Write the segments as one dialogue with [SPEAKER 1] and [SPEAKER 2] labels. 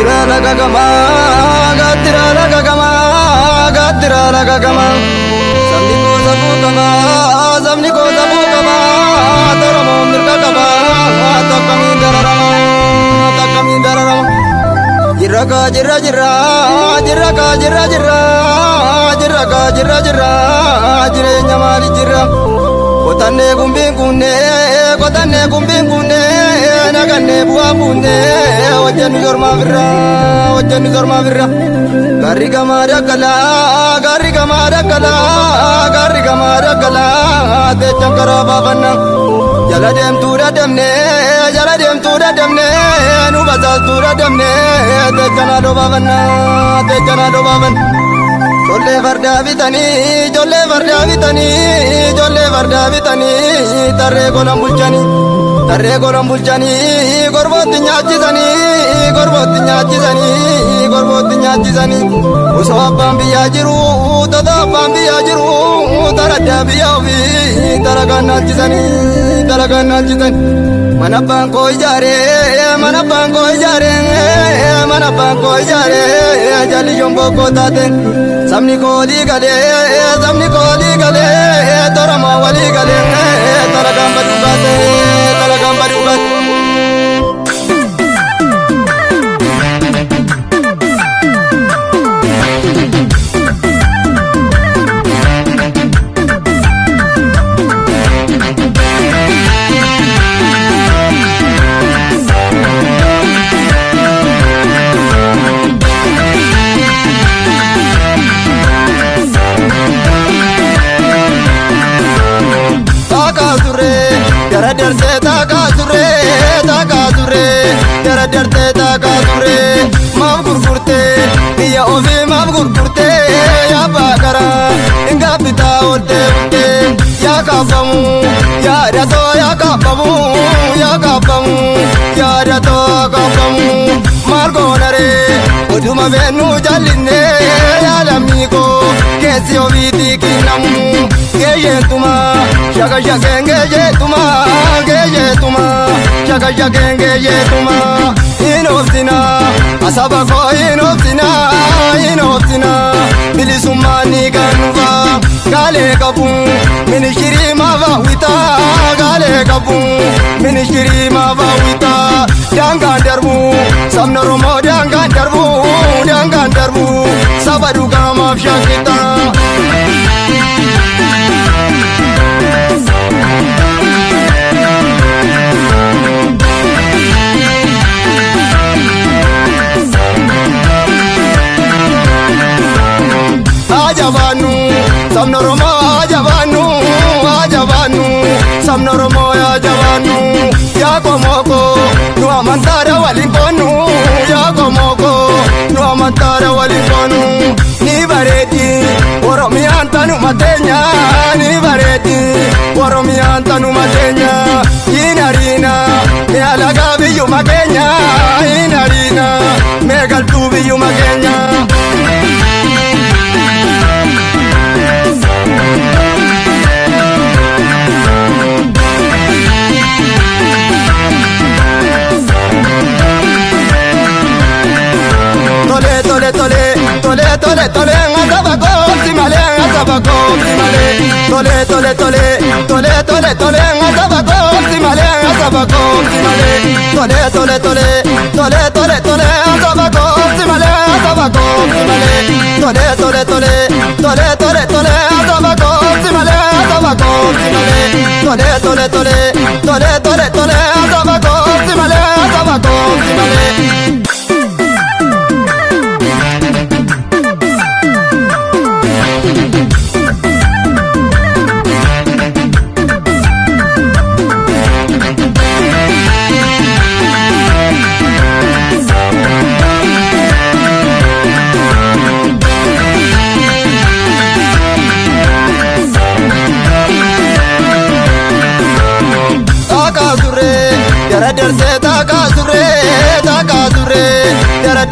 [SPEAKER 1] gagama, gatira la gagama, gatira la gagama. Sabni ko sabu kama, sabni ko sabu kama, toromo mirka kama, takami dararama, takami dararama. Jiraka jirra jirra, jiraka jirra jirra, jiraka jirra jirra, jire nyamali jirra. Kotane gumbing kunne, kotane gumbing kunne, nagane buah kunne, wajan jorma virra, wajan jorma virra. Gari gamara kala, gari gamara kala, gari gamara kala, te chakara babana. Jala dem tura demne, jala dem tura demne, nu bazal tura demne, te chana do babana, te chana do babana. Jolle varda bitani, jolle varda bitani, jolle varda bitani, tarre golam bulchani, gorboti nyachizani, gorboti nyachizani, gorboti nyachizani. Uso bambi ajiru, tada bambi ajiru, tarada biyawi, taragana chizani, taragana chizani. Manapang ko ijare, manapang ko ijare, manapang ko ijare, jali jombo ko taten. Samni ko ligale, torama wali gale, taragam badugate, taragam badugate. Darte takazure, takazure, darte takazure, mam gurgurte, ya ovi mam gurgurte, ya bagara, inga pita orte orte, ya kapamu, ya rato ya kapamu, ya kapamu, ya rato kapamu, margonare, oduma venu jaline, ya lamigo, kesi oviti kinamu, geyetuma, shaga shagenge yetuma. Shaka shakenge yetuma inoftina asabako inoftina bilisumani ganuva gale kapu minishiri mavawita gale kapu minishiri mavawita dangan darbu samnoromo dangan darbu sabadu kama shakita. Samnoromo ajabanu, ajabanu, samnoromo ajabanu. Ya komoko, nu amantara waliponu. Ya komoko, nu amantara waliponu. Ni bareti, oromi antanu matenya. Ni bareti, oromi antanu matenya. Inarina, me alaga biyu makenya. Inarina, me galtu biyu makenya. Tole ngazabako simale ngazabako simale tole ngazabako simale ngazabako simale tole ngazabako simale ngazabako simale tole ngazabako simale ngazabako simale tole ngazabako simale ngazabako simale.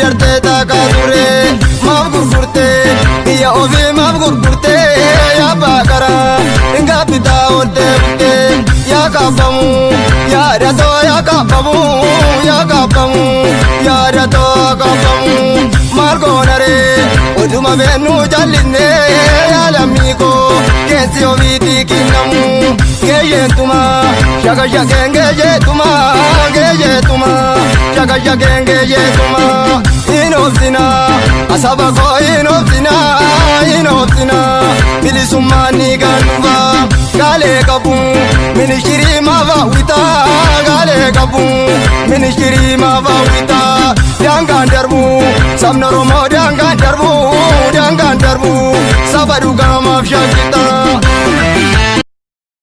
[SPEAKER 1] Darte takazure, mam gurgurte, ya ovi mam gurgurte, ya bagara, inga pita orte orte, ya kapamu, ya rato ya kapamu, ya yaada tokkofamu maal goonare oduma beenu jallinne yaalamiiko keessi ofiitii kinnamu geeyyeetuma shagashageen geeyyeetuma geeyyeetuma shagashageen geeyyeetuma inoofsina asaba koo inoofsina bilisummaan ni gannuba gaalee qabu ministirii maafawwita gaalee qabu ministirii maafawwita daangaan darbu sabni Oromoo daangaan darbu saba dhugaamaaf shakkita.